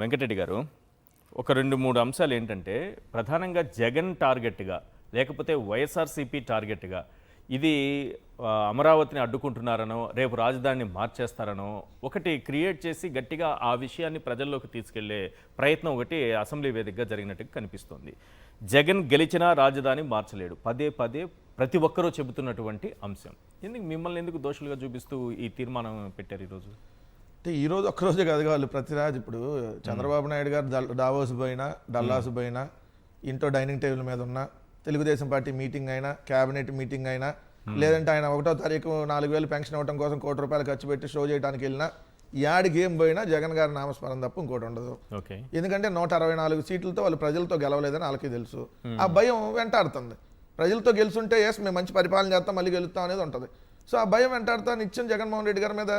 వెంకటరెడ్డి గారు ఒక 2-3 అంశాలు ఏంటంటే ప్రధానంగా జగన్ టార్గెట్గా లేకపోతే వైఎస్ఆర్సీపీ టార్గెట్గా ఇది అమరావతిని అడ్డుకుంటున్నారనో రేపు రాజధానిని మార్చేస్తారనో ఒకటి క్రియేట్ చేసి గట్టిగా ఆ విషయాన్ని ప్రజల్లోకి తీసుకెళ్లే ప్రయత్నం ఒకటి అసెంబ్లీ వేదికగా జరిగినట్టుగా కనిపిస్తోంది. జగన్ గెలిచినా రాజధాని మార్చలేడు పదే పదే ప్రతి ఒక్కరూ చెబుతున్నటువంటి అంశం. మిమ్మల్ని ఎందుకు దోషులుగా చూపిస్తూ ఈ తీర్మానం పెట్టారు ఈరోజు? అంటే ఈరోజు ఒక్కరోజే కాదు వాళ్ళు ప్రతిరాజు ఇప్పుడు చంద్రబాబు నాయుడు గారు దావోస్ పోయినా డల్లాస్ పోయినా ఇంట్లో డైనింగ్ టేబుల్ మీద ఉన్న తెలుగుదేశం పార్టీ మీటింగ్ అయినా క్యాబినెట్ మీటింగ్ అయినా లేదంటే ఆయన 1వ తారీఖు 4,000 పెన్షన్ ఇవ్వడం కోసం ₹1 కోటి ఖర్చు పెట్టి షో చేయడానికి వెళ్ళినా యాడికి ఏం పోయినా జగన్ గారి నామస్మరణ తప్ప ఇంకోటి ఉండదు. ఎందుకంటే 164 సీట్లతో వాళ్ళు ప్రజలతో గెలవలేదని వాళ్ళకి తెలుసు. ఆ భయం వెంటాడుతుంది. ప్రజలతో గెలుచుంటే ఎస్ మేము మంచి పరిపాలన చేస్తాం మళ్ళీ గెలుస్తాం అనేది ఉంటుంది. సో ఆ భయం వెంటాడుతా నిత్యం జగన్మోహన్ రెడ్డి గారి మీద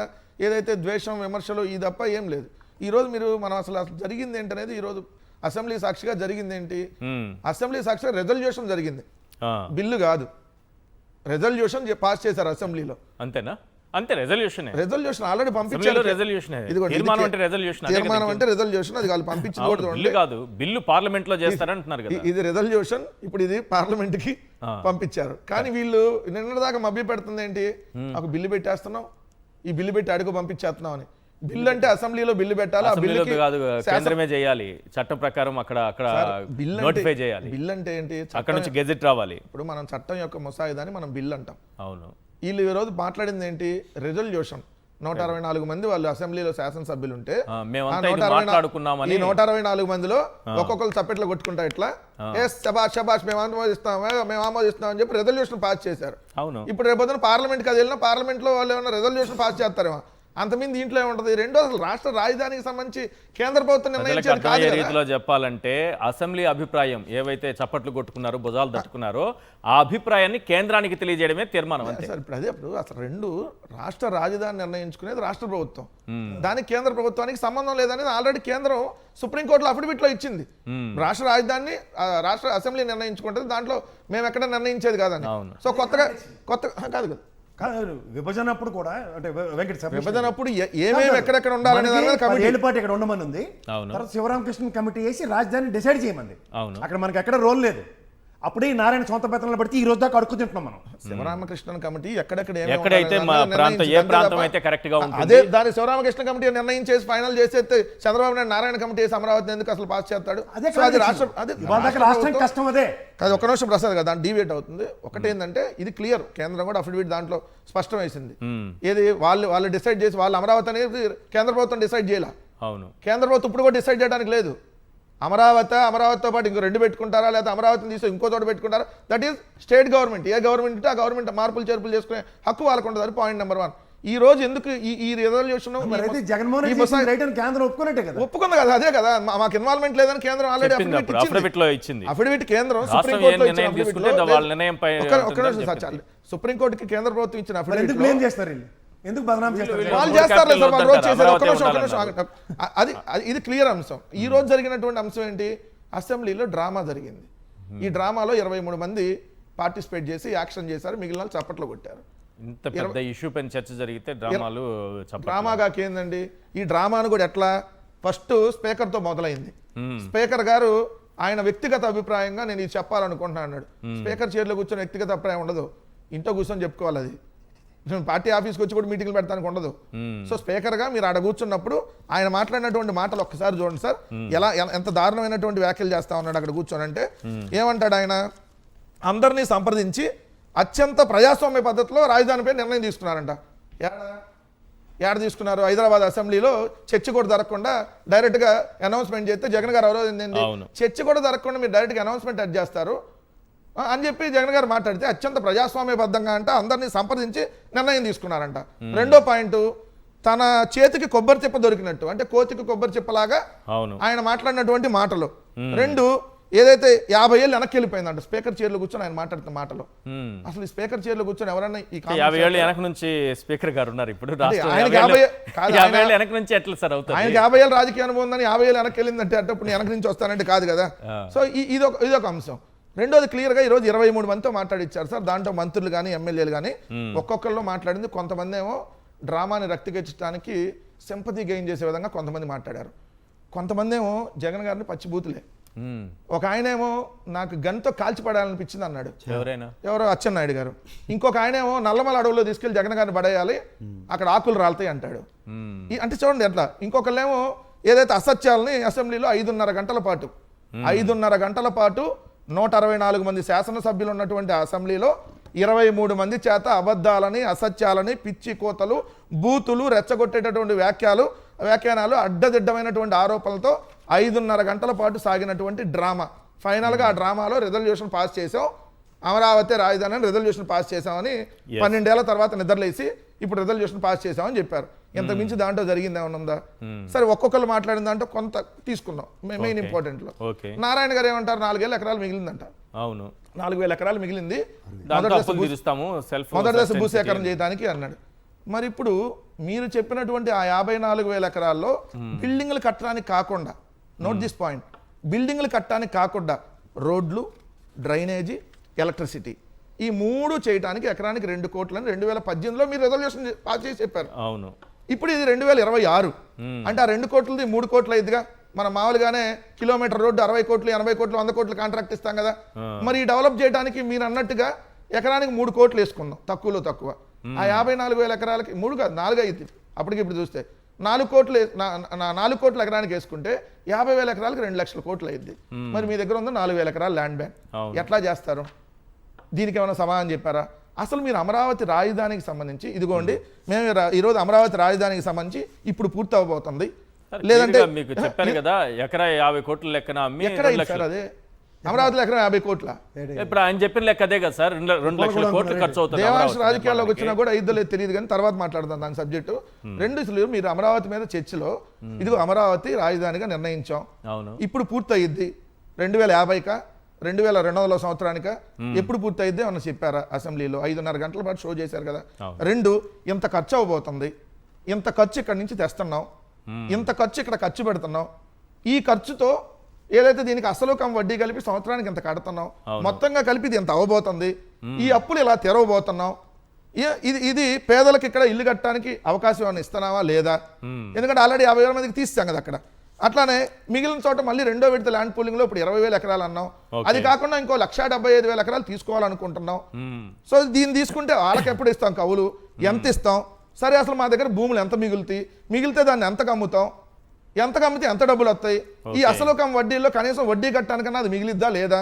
ఏదైతే ద్వేషం విమర్శలు ఈ తప్ప ఏం లేదు. ఈరోజు మనం అసలు జరిగింది ఏంటనేది ఈరోజు అసెంబ్లీ సాక్షిగా జరిగింది ఏంటి? అసెంబ్లీ సాక్షిగా రెజల్యూషన్ జరిగింది, బిల్లు కాదు. రెజల్యూషన్ పాస్ చేశారు అసెంబ్లీలో. అంతేనా? అంతే, రెజల్యూషన్ ఆల్రెడీ పంపించారు. తీర్మానం అంటే రెజల్యూషన్, అది వాళ్ళు పంపించింది కాదు, బిల్లు పార్లమెంట్ లో చేస్తారంటున్నారు కదా. ఇది రెజల్యూషన్, ఇప్పుడు ఇది పార్లమెంట్ కి పంపించారు. కానీ వీళ్ళు నిన్నటిదాకా మభ్య పెడుతుంది ఏంటి? ఒక బిల్లు పెట్టేస్తున్నాం, ఈ బిల్లు పెట్టి అడుగు పంపించేస్తున్నాం అని. బిల్లు అంటే అసెంబ్లీలో బిల్లు పెట్టాలి, ఆ బిల్లు కాదు కేంద్రమే చేయాలి, చట్టం ప్రకారం అక్కడ నోటిఫై చేయాలి. బిల్ అంటే ఏంటి? అక్కడ నుంచి గెజెట్ రావాలి. ఇప్పుడు మనం చట్టం యొక్క ముసాయిదాని మనం బిల్ అంటాం. అవును. వీళ్ళు ఈ రోజు మాట్లాడింది ఏంటి? రెజల్యూషన్. 164 మంది వాళ్ళు అసెంబ్లీలో శాసనసభ్యులు ఉంటే 164 మందిలో ఒక్కొక్కరు చప్పట్లు కొట్టుకుంటా ఇట్లా శబాష్ మేము ఆమోదిస్తాం అని చెప్పి రెజల్యూషన్ పాస్ చేశారు. ఇప్పుడు రేపు పార్లమెంట్కి అది వెళ్ళినా పార్లమెంట్ లో వాళ్ళు ఏమన్నా రెజల్యూషన్ పాస్ చేస్తారేమో, అంతమంది దీంట్లో ఏముంటుంది? రెండో అసలు రాష్ట్ర రాజధానికి సంబంధించి కేంద్ర ప్రభుత్వం నిర్ణయించారు. రీతిలో చెప్పాలంటే అసెంబ్లీ అభిప్రాయం ఏవైతే చప్పట్లు కొట్టుకున్నారో భుజాలు తట్టుకున్నారో ఆ అభిప్రాయాన్ని కేంద్రానికి తెలియజేయడమే తీర్మానం. అంతే సార్. ఇప్పుడు అసలు రెండు రాష్ట్ర రాజధాని నిర్ణయించుకునేది రాష్ట్ర ప్రభుత్వం, దానికి కేంద్ర ప్రభుత్వానికి సంబంధం లేదనేది ఆల్రెడీ కేంద్రం సుప్రీంకోర్టులో అఫిడవిట్ లో ఇచ్చింది. రాష్ట్ర రాజధానిని రాష్ట్ర అసెంబ్లీ నిర్ణయించుకుంటుంది, దాంట్లో మేము ఎక్కడ నిర్ణయించేది కాదని. సో కొత్త కాదు కదా విభజన అప్పుడు కూడా అంటే విభజన అప్పుడు ఏమేమి ఎక్కడెక్కడ ఉండాలనే ఏళ్ళపాటు ఇక్కడ ఉండమని ఉంది. తర్వాత శివరామకృష్ణ కమిటీ వేసి రాజధాని డిసైడ్ చేయమంది. అక్కడ మనకి ఎక్కడ రోల్ లేదు. అప్పుడే నారాయణ సొంత పెత్తనాలు పడితే ఈ రోజు దాకా అడుక్కు తింటున్నాం మనం. శివరామకృష్ణ కమిటీ ఎక్కడెక్కడ అదే దాని శివరామకృష్ణ కమిటీ నిర్ణయించేసి ఫైనల్ చేసేస్తే చంద్రబాబు నాయుడు నారాయణ కమిటీ వేసి అమరావతి ఎందుకు అసలు పాస్ చేస్తాడు? రాష్ట్రం కష్టం అదే. అది ఒక్క నిమిషం ప్రసాద్ కదా, దాని డీవియేట్ అవుతుంది. ఒకటేందంటే ఇది క్లియర్, కేంద్రం కూడా అఫిడవిట్ దాంట్లో స్పష్టం వేసింది. ఏది వాళ్ళు డిసైడ్ చేసి వాళ్ళు అమరావతి అనేది కేంద్ర ప్రభుత్వం డిసైడ్ చేయాల. కేంద్ర ప్రభుత్వం ఇప్పుడు కూడా డిసైడ్ చేయడానికి లేదు. అమరావతితో పాటు ఇంకో 2 పెట్టుకుంటారా, లేదా అమరావతిని తీసి ఇంకో చోట పెట్టుకుంటారా? That is state government. A government ఆ గవర్నమెంట్ మార్పులు చేర్పులు చేసుకునే హక్కు వాళ్ళకు ఉంటుంది. అది పాయింట్ నెంబర్ 1. ఈ రోజు ఎందుకు ఈ రెజల్యూషన్ ఒప్పుకుంది కదా, అదే కదా మాకు ఇన్వాల్వ్మెంట్ లేదని కేంద్రం ఆల్రెడీ అఫిడవిట్ కేంద్రం సుప్రీంకోర్టుకి కేంద్ర ప్రభుత్వం ఇచ్చిన అఫిడవిట్ ఎందుకు బదనాం చేస్తారు? వాళ్ళు చేస్తారు సార్, వాళ్ళు రోజు చేశారు. అది ఇది క్లియర్ అంశం. ఈ రోజు జరిగినటువంటి అంశం ఏంటి? అసెంబ్లీలో డ్రామా జరిగింది. ఈ డ్రామాలో 23 మంది పార్టిసిపేట్ చేసి యాక్షన్ చేశారు, మిగిలిన వాళ్ళు చప్పట్లు కొట్టారు. ఇంత పెద్ద ఇష్యూ పైన చర్చ జరిగితే డ్రామాగా ఏందండి? ఈ డ్రామాను కూడా ఎట్లా ఫస్ట్ స్పీకర్తో మొదలైంది. స్పీకర్ గారు ఆయన వ్యక్తిగత అభిప్రాయంగా నేను ఇది చెప్పాలనుకుంటున్నా అన్నాడు. స్పీకర్ చైర్లో కూర్చొని వ్యక్తిగత అభిప్రాయం ఉండదు, ఇంట్లో కూర్చొని చెప్పుకోవాలి. అది పార్టీ ఆఫీస్కి వచ్చి కూడా మీటింగ్లు పెడతానికి ఉండదు. సో స్పీకర్ గా మీరు ఆడ కూర్చున్నప్పుడు ఆయన మాట్లాడినటువంటి మాటలు ఒక్కసారి చూడండి సార్, ఎంత దారుణమైనటువంటి వ్యాఖ్యలు చేస్తా ఉన్నాడు అక్కడ కూర్చొని. అంటే ఏమంటాడు ఆయన? అందరినీ సంప్రదించి అత్యంత ప్రజాస్వామ్య పద్ధతిలో రాజధానిపై నిర్ణయం తీసుకున్నారంట. ఏడ తీసుకున్నారు? హైదరాబాద్ అసెంబ్లీలో చర్చ కూడా జరగకుండా డైరెక్ట్ గా అనౌన్స్మెంట్ చేస్తే జగన్ గారు అవరోధింది. చర్చ కూడా జరగకుండా మీరు డైరెక్ట్ గా అనౌన్స్మెంట్ అది చేస్తారు అని చెప్పి జగన్ గారు మాట్లాడితే అత్యంత ప్రజాస్వామ్యబద్ధంగా అంట అందరినీ సంప్రదించి నిర్ణయం తీసుకున్నారంట. రెండో పాయింట్, తన చేతికి కొబ్బరి చిప్ప దొరికినట్టు, అంటే కోతికి కొబ్బరి చిప్పలాగా ఆయన మాట్లాడినటువంటి మాటలు. 2, ఏదైతే 50 ఏళ్ళు వెనక్కి వెళ్ళిపోయిందంట స్పీకర్ చైర్లో కూర్చొని ఆయన మాట్లాడుతున్న మాటలు. అసలు ఈ స్పీకర్ చైర్లో కూర్చొని ఎవరన్నా ఈ 50 ఏళ్ళ వెనక నుంచి స్పీకర్ గారు ఉన్నారు ఇప్పుడు. ఆయనకి 50 ఏళ్ళ రాజకీయ అనుభవం ఉందని 50 ఏళ్ళు వెనక్కి వెళ్ళిందంటే అంటే ఇప్పుడు వెనక నుంచి వస్తానంటే కాదు కదా. సో ఇదొక అంశం. రెండోది క్లియర్గా ఈరోజు 23 మందితో మాట్లాడిచ్చారు సార్. దాంట్లో మంత్రులు కానీ ఎమ్మెల్యేలు కానీ ఒక్కొక్కరిలో మాట్లాడింది. కొంతమంది ఏమో డ్రామాని రక్తికెచ్చడానికి సింపతి గెయిన్ చేసే విధంగా కొంతమంది మాట్లాడారు. కొంతమంది ఏమో జగన్ గారిని పచ్చిబూతులే. మ్మ్. ఒక ఆయన ఏమో నాకు గన్తో కాల్చిపడాలనిపించింది అన్నాడు, ఎవరైనా ఎవరో అచ్చెన్నాయుడు గారు. ఇంకొక ఆయన ఏమో నల్లమల అడవుల్లో తీసుకెళ్లి జగన్ గారిని పడేయాలి, అక్కడ ఆకులు రాలుతాయి అంటాడు. మ్మ్. అంటే చూడండి ఎట్లా. ఇంకొకళ్ళేమో ఏదైతే అసత్యాలని అసెంబ్లీలో 5:30 గంటల పాటు 5:30 గంటల పాటు 164 మంది శాసనసభ్యులు ఉన్నటువంటి అసెంబ్లీలో 23 మంది చేత అబద్ధాలని, అసత్యాలని, పిచ్చి కోతలు, బూతులు, రెచ్చగొట్టేటటువంటి వ్యాఖ్యానాలు, అడ్డదిడ్డమైనటువంటి ఆరోపణలతో 5:30 గంటల పాటు సాగినటువంటి డ్రామా. ఫైనల్గా ఆ డ్రామాలో రిజల్యూషన్ పాస్ చేసాం, అమరావతి రాజధాని అని రిజల్యూషన్ పాస్ చేసామని 12 ఏళ్ల తర్వాత నిద్రలేసి ఇప్పుడు రిజల్యూషన్ పాస్ చేసామని చెప్పారు. ఇంత మించి దాంట్లో జరిగింది ఏమన్నా ఉందా? సరే, ఒక్కొక్కరు మాట్లాడిన దాంట్లో కొంత తీసుకున్నాం. మెయిన్ ఇంపార్టెంట్ లో ఓకే. నారాయణ గారు ఏమంటారు, 4,000 ఎకరాలు మిగిలిందంట. అవును, 4,000 ఎకరాలు మిగిలింది, దాంతో అప్పులు తీరుస్తాము, మొదటి దశ భూసేకరణ చేయడానికి అన్నాడు. మరి ఇప్పుడు మీరు చెప్పినటువంటి ఆ 54,000 ఎకరాల్లో బిల్డింగ్లు కట్టడానికి కాకుండా, నోట్ దిస్ పాయింట్, బిల్డింగ్లు కట్టడానికి కాకుండా రోడ్లు, డ్రైనేజీ, ఎలక్ట్రిసిటీ, ఈ 3 చేయడానికి ఎకరానికి 2 కోట్లని 2018లో మీరు రిజల్యూషన్ పాస్ చేసి చెప్పారు. అవును, ఇప్పుడు ఇది 2026. అంటే ఆ 2 కోట్లది 3 కోట్లు అయిందిగా. మనం మామూలుగానే కిలోమీటర్ రోడ్డు 60 కోట్లు, 80 కోట్లు, 100 కోట్లు కాంట్రాక్ట్ ఇస్తాం కదా. మరి ఈ డెవలప్ చేయడానికి మీరు అన్నట్టుగా ఎకరానికి 3 కోట్లు వేసుకుందాం, తక్కువలో తక్కువ. ఆ 54,000 ఎకరాలకి 3 కాదు 4 అయింది అప్పటికి. ఇప్పుడు చూస్తే 4 కోట్లు 4 కోట్ల ఎకరానికి వేసుకుంటే 50,000 ఎకరాలకు 2 లక్షల కోట్లు అయింది. మరి మీ దగ్గర ఉంది 4,000 ఎకరాల ల్యాండ్ బ్యాంక్, ఎట్లా చేస్తారు? దీనికి ఏమైనా సమాధానం చెప్పారా? అసలు మీరు అమరావతి రాజధానికి సంబంధించి, ఇదిగోండి మేము ఈరోజు అమరావతి రాజధానికి సంబంధించి ఇప్పుడు పూర్తి అవబోతుంది. లేదంటే మీకు చెప్పాను కదా, ఎకరా 50 కోట్ల లెక్కన అమ్మి ఎక్కడ సార్ అదే అమరావతిలో ఎకరా 50 కోట్ల? ఇప్పుడు ఆయన చెప్పిన లెక్క అదే కదా సార్, 2 లక్షల కోట్లు ఖర్చు అవుతుంది. దేవాంశ రాజకీయాల్లోకి వచ్చినా కూడా ఇద్దరు లేదు తెలియదు, కానీ తర్వాత మాట్లాడదాం దాని సబ్జెక్టు. రెండు మీరు అమరావతి మీద చర్చలో ఇదిగో అమరావతి రాజధానిగా నిర్ణయించాం, అవును, ఇప్పుడు పూర్తి అయ్యిద్ది 2050కా 2200 సంవత్సరానిక ఎప్పుడు పూర్తి అయ్యిద్ది ఏమన్నా చెప్పారా? అసెంబ్లీలో 5:30 గంటల పాటు షో చేశారు కదా. 2 ఇంత ఖర్చు అవబోతుంది, ఇంత ఖర్చు ఇక్కడి నుంచి తెస్తున్నాం, ఇంత ఖర్చు ఇక్కడ ఖర్చు పెడుతున్నాం, ఈ ఖర్చుతో ఏదైతే దీనికి అసలు కమ్ వడ్డీ కలిపి సంవత్సరానికి ఇంత కడుతున్నాం, మొత్తంగా కలిపి ఇది ఇంత అవ్వబోతుంది, ఈ అప్పులు ఇలా తెరవబోతున్నాం, ఇది పేదలకు ఇక్కడ ఇల్లు కట్టడానికి అవకాశం ఏమైనా ఇస్తున్నావా లేదా? ఎందుకంటే ఆల్రెడీ 50,000 మందికి తీస్తాం కదా అక్కడ. అట్లానే మిగిలిన చోట మళ్ళీ 2వ విడత ల్యాండ్ పూలింగ్ లో ఇప్పుడు 20,000 ఎకరాలు అన్నాం, అది కాకుండా ఇంకో 1,75,000 ఎకరాలు తీసుకోవాలనుకుంటున్నాం. సో దీన్ని తీసుకుంటే వాళ్ళకి ఎప్పుడు ఇస్తాం కవులు, ఎంత ఇస్తాం? సరే, అసలు మా దగ్గర భూములు ఎంత మిగిలితే దాన్ని ఎంతకు అమ్ముతాం, ఎంతకు అమ్మితే ఎంత డబ్బులు వస్తాయి, ఈ అసలు కమ్ వడ్డీలో కనీసం వడ్డీ కట్టడానికన్నా అది మిగిలిద్దా లేదా?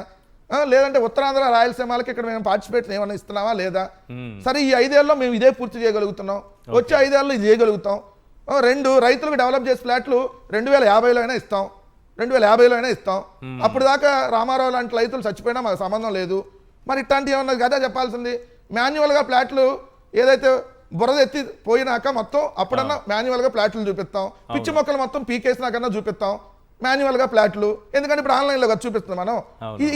లేదంటే ఉత్తరాంధ్ర రాయలసీమలకి ఇక్కడ మేము పార్టిసిపేట్ ఏమైనా ఇస్తున్నావా లేదా? సరే, ఈ 5 ఏళ్ళలో మేము ఇదే పూర్తి చేయగలుగుతున్నాం, వచ్చే 5 ఏళ్ళలో ఇది చేయగలుగుతాం. 2 రైతులకు డెవలప్ చేసే ఫ్లాట్లు 2050లో అయినా ఇస్తాం, 2050లో అయినా ఇస్తాం. అప్పుడు దాకా రామారావు లాంటి రైతులు చచ్చిపోయినా మాకు సంబంధం లేదు. మరి ఇట్లాంటి ఏమన్నా కదా చెప్పాల్సింది. మాన్యువల్గా ఫ్లాట్లు ఏదైతే బురద ఎత్తి పోయినాక మొత్తం అప్పుడన్నా మాన్యువల్గా ఫ్లాట్లు చూపిస్తాం, పిచ్చి మొక్కలు మొత్తం పీకేసినాకన్నా చూపిస్తాం మాన్యువల్గా ఫ్లాట్లు. ఎందుకంటే ఇప్పుడు ఆన్లైన్లో ఖర్చు చూపిస్తున్నాం మనం.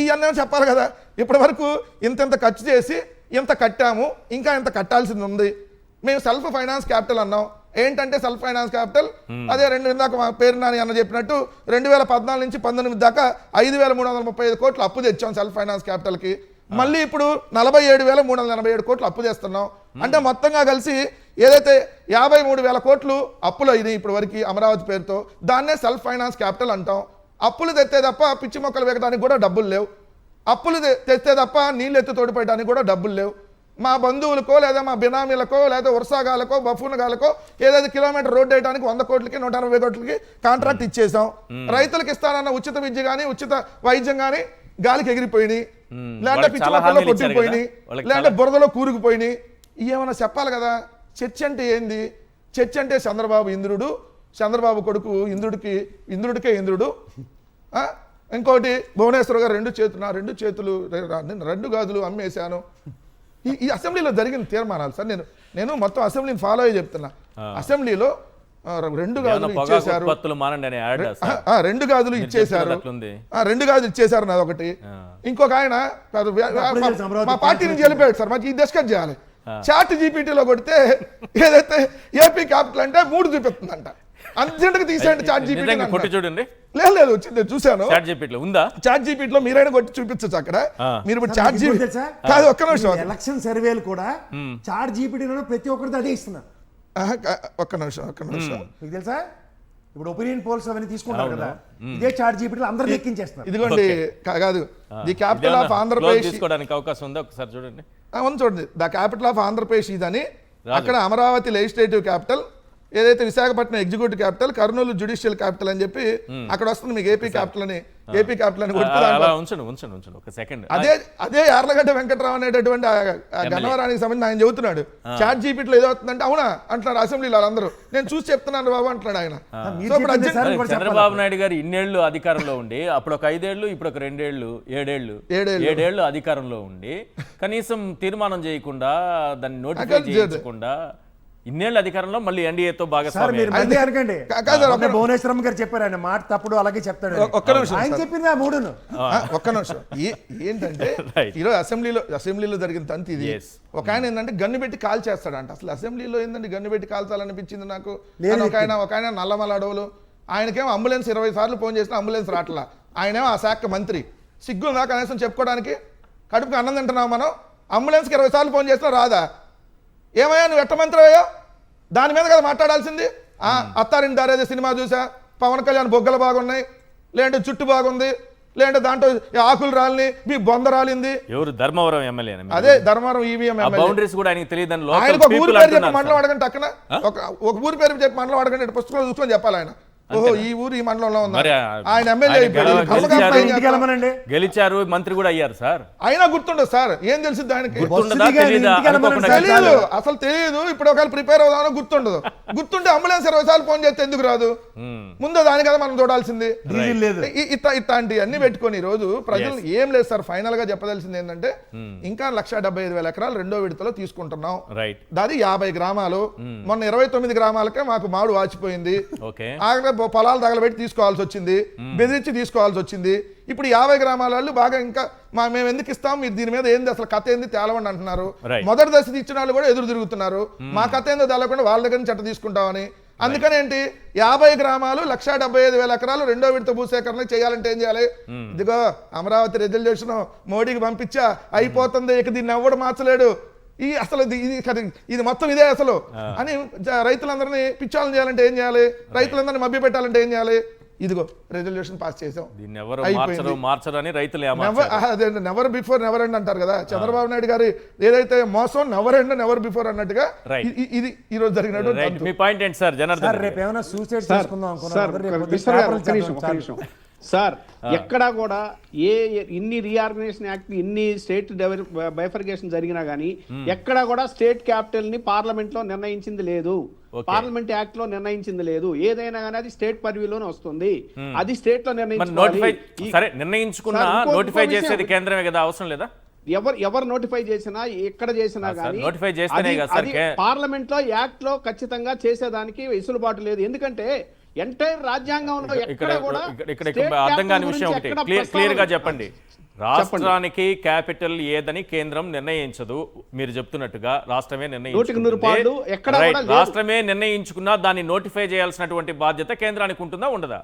ఇవన్నీ చెప్పాలి కదా. ఇప్పటి వరకు ఇంత ఖర్చు చేసి ఇంత కట్టాము, ఇంకా ఇంత కట్టాల్సింది ఉంది. మేము సెల్ఫ్ ఫైనాన్స్ క్యాపిటల్ అన్నాం. ఏంటంటే సెల్ఫ్ ఫైనాన్స్ క్యాపిటల్ అదే ఇందాక మా పేరు నాని అన్న చెప్పినట్టు 2014 నుంచి 19 దాకా 5,335 కోట్లు అప్పు తెచ్చాం సెల్ఫ్ ఫైనాన్స్ క్యాపిటల్కి. మళ్ళీ ఇప్పుడు 47,387 కోట్లు అప్పు చేస్తున్నాం. అంటే మొత్తంగా కలిసి ఏదైతే 53,000 కోట్లు అప్పులు అయినాయి ఇప్పటి వరకు అమరావతి పేరుతో, దాన్నే సెల్ఫ్ ఫైనాన్స్ క్యాపిటల్ అంటాం. అప్పులు తెస్తే తప్ప పిచ్చి మొక్కలు వేయడానికి కూడా డబ్బులు లేవు, అప్పులు తెస్తే తప్ప నీళ్ళు ఎత్తి తోడిపోయడానికి కూడా డబ్బులు లేవు. మా బంధువులకో లేదా మా బినామీలకో లేదా వర్షాగాలకో బఫూనగాలకో ఏదైతే కిలోమీటర్ రోడ్డు వేయడానికి 100 కోట్లకి 160 కోట్లకి కాంట్రాక్ట్ ఇచ్చేసాం. రైతులకు ఇస్తానన్న ఉచిత విద్య కానీ ఉచిత వైద్యం కానీ గాలికి ఎగిరిపోయినాయి, లేదంటే పిచ్చి మొక్కల్లో కొట్టుకుపోయినాయి, లేదంటే బురదలో కూరుకుపోయినాయి. ఏమైనా చెప్పాలి కదా. చర్చ అంటే ఏంది? చర్చ అంటే చంద్రబాబు ఇంద్రుడు, చంద్రబాబు కొడుకు ఇంద్రుడికే ఇంద్రుడు. ఇంకోటి భువనేశ్వర్ గారు 2 చేతులు 2 గాజులు అమ్మేశాను. ఈ అసెంబ్లీలో జరిగిన తీర్మానాలు సార్, నేను మొత్తం అసెంబ్లీని ఫాలో అయ్యి చెప్తున్నా. అసెంబ్లీలో 2 గాజులు ఇచ్చేశారు, 2 గాజులు ఇచ్చేశారు, 2 గాజులు ఇచ్చేశారు నాది ఒకటి. ఇంకొక ఆయన మా పార్టీ నుంచి వెళ్ళిపోయాడు సార్, మాకు డిస్కస్ చేయాలి. చాట్ జీపీటీలో కొడితే ఏదైతే ఏపీ క్యాపిటల్ అంటే 3 చూపిస్తుందంట. అర్జెంట్గా తీసేయండి చాట్ జీపీటీ. చూడండి, లేదు వచ్చింది చూశాను. చాట్ జీపీటీలో మీరైనా కొట్టి చూపించచ్చు అక్కడ. మీరు ఇప్పుడు చాట్ జీపీటీ కాదు, ఒక్క నిమిషం. ఎలక్షన్ సర్వేలు కూడా చాట్ జీపీటీలో ప్రతి ఒక్కరిది అదే ఇస్తున్నారు. ఒక్క నిమిషం మీకు తెలుసా? ఇప్పుడు ఒపీనియన్ పోల్స్ అవన్నీ తీసుకుంటారు కదా, ఇదే చాట్ జీపీటీలో అందరూ ఎక్కించేస్తున్నారు. ఇదిగోండి కాదు, ది క్యాపిటల్ ఆఫ్ ఆంధ్రప్రదేశ్ తీసుకోవడానికి అవకాశం ఉందా ఒకసారి చూడండి. ఉంది చూడండి, ద క్యాపిటల్ ఆఫ్ ఆంధ్రప్రదేశ్ ఇదని, అక్కడ అమరావతి లెజిస్లేటివ్ క్యాపిటల్, ఏదైతే Visakhapatnam executive capital, Kurnool judicial capital అని చెప్పి అక్కడ వస్తుంది మీకు ఏపీ క్యాపిటల్ అని. ఏపీ క్యాపిటల్ అని కొడుతుంది. అలా ఉంచండి ఒక సెకండ్. అదే యార్లగడ్డ వెంకట్రావు అనేటటువంటి గన్నవరానికి సంబంధించి ఆయన చెబుతున్నాడు చాట్ జీపీటీలో ఏదో అవుతుందంటే అవునా అంటున్నాడు అసెంబ్లీలో వాళ్ళందరూ. నేను చూసి చెప్తున్నాను బాబు అంటున్నాడు ఆయన. చంద్రబాబు నాయుడు గారు ఇన్నేళ్లు అధికారంలో ఉండి అప్పుడు ఒక 5 ఏళ్ళు ఇప్పుడు ఒక 2 ఏళ్ళు 7 ఏళ్ళు అధికారంలో ఉండి కనీసం తీర్మానం చేయకుండా దాన్ని నోటిఫై చేయకుండా ఇన్నేళ్ల అధికారంలో మళ్ళీ ఎన్డీఏతో భాగస్వామ్యం. భువనేశ్వరం గారు చెప్పారు ఆయన మాట తప్పుడు అలాగే చెప్తాడు. ఒక్క నిమిషం ఆయన చెప్పింది ఆ మూడును. ఒక్క నిమిషం ఏంటంటే ఈరోజు అసెంబ్లీలో జరిగిన తంతి ఇది. ఒక ఆయన ఏంటంటే గన్ను పెట్టి కాల్ చేస్తాడంట. అసలు అసెంబ్లీలో ఏంటంటే గన్ను పెట్టి కాల్చాలనిపించింది నాకు. ఒక ఆయన నల్లమల అడవులు, ఆయనకేమో అంబులెన్స్ 20 సార్లు ఫోన్ చేసిన అంబులెన్స్ రావట్లా. ఆయనేమో ఆ శాఖ మంత్రి, సిగ్గుందా కనీసం చెప్పుకోవడానికి? కడుపుకి అన్నం తింటున్నావు మనం, అంబులెన్స్కి 20 సార్లు ఫోన్ చేసినా రాదా? ఏమయ్యా నువ్వు ఎట్ట మంత్రి అయ్యో? దాని మీద కదా మాట్లాడాల్సింది. అత్తారింటి దారేదే సినిమా చూసా, పవన్ కళ్యాణ్ బొగ్గలు బాగున్నాయి, లేదంటే చుట్టు బాగుంది, లేదంటే దాంట్లో ఆకులు రాలిని, మీ బొంద రాలింది. ఎవరు? ధర్మవరం ఎమ్మెల్యే. అదే ధర్మవరం ఈవీఎం బౌండరీస్ కూడా ఆయనకు తెలియదని ఆయన ఒక ఊరి పేరు చెప్పి మండలం అడగండి. అక్కన ఒక ఊరి పేరు చెప్పి మండలం అడగండి, పుస్తకాలు చూసుకొని చెప్పాలి ఆయన. ఓహో ఈ ఊరు ఈ మండలంలో ఉంది. ఆయన ఎమ్మెల్యే గెలిచారు, మంత్రి కూడా అయ్యారు సార్. అయినా గుర్తుండదు సార్. ఏం తెలిసింది ఆయనకి? తెలియదు, అసలు తెలియదు. ఇప్పుడు ఒకవేళ ప్రిపేర్ అవుదామో గుర్తుండదు. గుర్తుంటే అంబులెన్స్ 20 సార్లు ఫోన్ చేస్తే ఎందుకు రాదు? ముందు దాని కదా మనం చూడాల్సింది. ఇట్లాంటి అన్ని పెట్టుకొని ఈ రోజు ప్రజలు ఏం లేదు సార్. ఫైనల్ గా చెప్పదలసింది ఏంటంటే ఇంకా 1,75,000 ఎకరాలు రెండో విడతలో తీసుకుంటున్నాం. దాది 50 గ్రామాలు. మొన్న 29 గ్రామాలకే మాకు మాడు వాచిపోయింది. పొలాలు తగలబెట్టి తీసుకోవాల్సి వచ్చింది, బెదిరించి తీసుకోవాల్సి వచ్చింది. ఇప్పుడు 50 గ్రామాల వాళ్ళు బాగా ఇంకా మేము ఎందుకు ఇస్తాం, మీరు దీని మీద ఏంది అసలు కథ ఏంది తేలవండి అంటున్నారు. మొదటి దశ ఇచ్చిన వాళ్ళు కూడా ఎదురు తిరుగుతున్నారు. మా కథ ఏందో తేలకుండా వాళ్ళ దగ్గర నుంచి చట్ట తీసుకుంటామని. అందుకని ఏంటి 50 గ్రామాలు 1,75,000 ఎకరాలు రెండో విడత భూసేకరణ చేయాలంటే ఏం చేయాలి? ఇదిగో అమరావతి రిజల్యూషన్ మోడీకి పంపించా, అయిపోతుంది, ఇక దీన్ని ఎవడు మార్చలేడు, ఈ అసలు ఇది మొత్తం ఇదే అసలు అని రైతులందరినీ పిచ్చాలను చేయాలంటే ఏం చేయాలి? రైతులందరినీ మభ్య పెట్టాలంటే ఏం చేయాలి? ఇదిగో రెజల్యూషన్ పాస్ చేసాం. నెవర్ బిఫోర్ నెవర్ ఎండ్ అంటారు కదా చంద్రబాబు నాయుడు గారు. ఏదైతే మోసం నెవర్ ఎండ్ నెవర్ బిఫోర్ అన్నట్టుగా ఇది ఈ రోజు జరిగినట్టు. మీ పాయింట్ ఏంటి సార్? జనార్దన్ రేపు ఏమైనా సూసైడ్ చేసుకుందాం సార్, ఎక్కడా కూడా ఇన్ని రీఆర్గనైజేషన్ యాక్ట్, ఇన్ని స్టేట్ బైఫర్గేషన్ జరిగినా గానీ ఎక్కడా కూడా స్టేట్ క్యాపిటల్ ని పార్లమెంట్ లో నిర్ణయించింది లేదు, పార్లమెంట్ యాక్ట్ లో నిర్ణయించింది లేదు. ఏదైనా కానీ అది స్టేట్ పరిధిలోనే వస్తుంది. అది స్టేట్ లో నిర్ణయించుకున్నా నోటిఫై చేసేది కేంద్రమే కదా, అవసరం లేదా? ఎవరు నోటిఫై చేసినా ఎక్కడ చేసినా కానీ పార్లమెంట్ లో యాక్ట్ లో ఖచ్చితంగా చేసేదానికి వెసులుబాటు లేదు. ఎందుకంటే ఎంటైర్ రాజ్యాంగంలో ఎక్కడ కూడా అర్థం కాని విషయం ఒకటి క్లియర్ గా చెప్పండి. రాష్ట్రానికి క్యాపిటల్ ఏదని కేంద్రం నిర్ణయించదు. మీరు చెప్తున్నట్టుగా రాష్ట్రమే రాష్ట్రమే నిర్ణయించుకున్నా దాన్ని నోటిఫై చేయాల్సినటువంటి బాధ్యత కేంద్రానికి ఉంటుందా ఉండదా?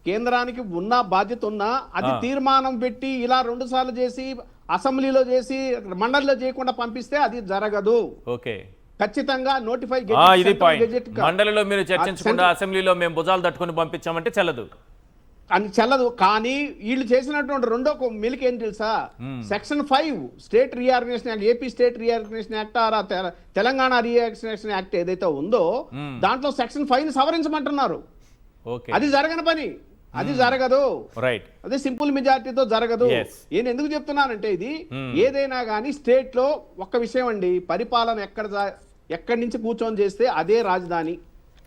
కేంద్రానికి ఉన్న బాధ్యత ఉన్నా అది తీర్మానం పెట్టి ఇలా 2 సార్లు చేసి అసెంబ్లీలో చేసి మండలిలో చేయకుండా పంపిస్తే అది జరగదు. ఓకే, ఖచ్చితంగా నోటిఫై ఇది పాయింట్. మండలిలో మీరు చర్చించకుండా అసెంబ్లీలో మేము భుజాలు తట్టుకుని పంపించామంటే చెల్లదు అని చెల్లదు. కానీ వీళ్ళు చేసినటువంటి రెండో మెలిక ఏం తెలుసా? Section 5 state reorganisation act, AP state reorganisation act, Telangana reorganisation act ఏదైతే ఉందో దాంట్లో సెక్షన్ 5 ని సవరించమంటున్నారు. అది జరగని పని, అది జరగదు. అదే సింపుల్ మెజారిటీతో జరగదు. నేను ఎందుకు చెప్తున్నానంటే ఇది ఏదైనా కానీ స్టేట్ లో ఒక్క విషయం అండి, పరిపాలన ఎక్కడి నుంచి కూర్చొని చేస్తే అదే రాజధాని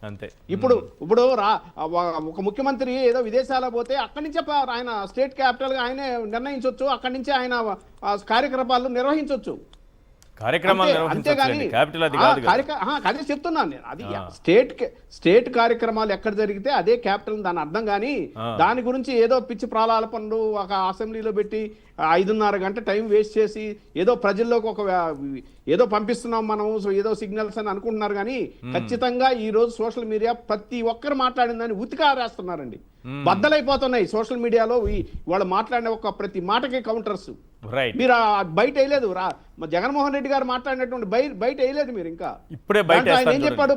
అంతే. ఇప్పుడు ఒక ముఖ్యమంత్రి ఏదో విదేశాలకు పోతే అక్కడి నుంచే ఆయన స్టేట్ క్యాపిటల్ గా ఆయనే నిర్ణయించవచ్చు, అక్కడి నుంచే ఆయన కార్యక్రమాలు నిర్వహించవచ్చు. అదే చెప్తున్నాను నేను. అది స్టేట్ కార్యక్రమాలు ఎక్కడ జరిగితే అదే క్యాపిటల్ దాని అర్థం. కానీ దాని గురించి ఏదో పిచ్చి ప్రాలాపనలు ఒక అసెంబ్లీలో పెట్టి 5.5 గంట టైం వేస్ట్ చేసి ఏదో ప్రజల్లోకి ఏదో పంపిస్తున్నాం మనం, ఏదో సిగ్నల్స్ అని అనుకుంటున్నారు. కానీ ఖచ్చితంగా ఈ రోజు సోషల్ మీడియా ప్రతి ఒక్కరు మాట్లాడిందని ఉతికారేస్తున్నారండి. బద్దలైపోతున్నాయి సోషల్ మీడియాలో వాళ్ళు మాట్లాడిన ప్రతి మాటకి కౌంటర్స్. Right. మీరు బయట వేయలేదు జగన్మోహన్ రెడ్డి గారు మాట్లాడినటువంటి బయట వేయలేదు మీరు ఇంకా. ఇప్పుడే బయట దాంట్లో ఆయన ఏం వేస్తాను చెప్పాడు?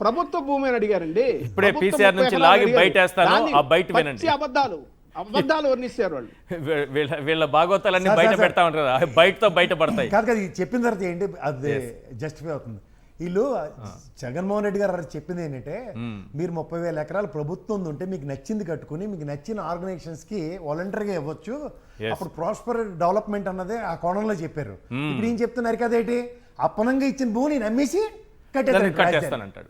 ప్రభుత్వ భూమి అని అడిగారండి. ఇప్పుడే ప్రభుత్వ PCR నుంచి 30 లాగి అడిగారు. బయట వేస్తాను, దాన్ని ఆ బయట వినండి. పచ్చి అబద్ధాలు వర్ణిస్తారు వాళ్ళు. వీళ్ళ భాగవతాలన్నీ సార్, బయట సార్, పెడతా ఉంటారు, అవి బయటతో బయటపడతాయి. కాదు కదా, ఇది చెప్పిన తర్వాత ఏంటి అది జస్టిఫై అవుతుంది. వీళ్ళు జగన్మోహన్ రెడ్డి గారు చెప్పింది ఏంటంటే, మీరు 30,000 ఎకరాలు ప్రభుత్వం ఉంటే మీకు నచ్చింది కట్టుకుని మీకు నచ్చిన ఆర్గనైజేషన్స్ కి వాలంటీర్గా ఇవ్వచ్చు, అప్పుడు ప్రాస్పర్ డెవలప్మెంట్ అన్నదే ఆ కోణంలో చెప్పారు. ఇప్పుడు ఏం చెప్తున్నారు కదేంటి, అప్పనంగా ఇచ్చిన భూమిని నమ్మేసి కట్టేస్తానంటాడు.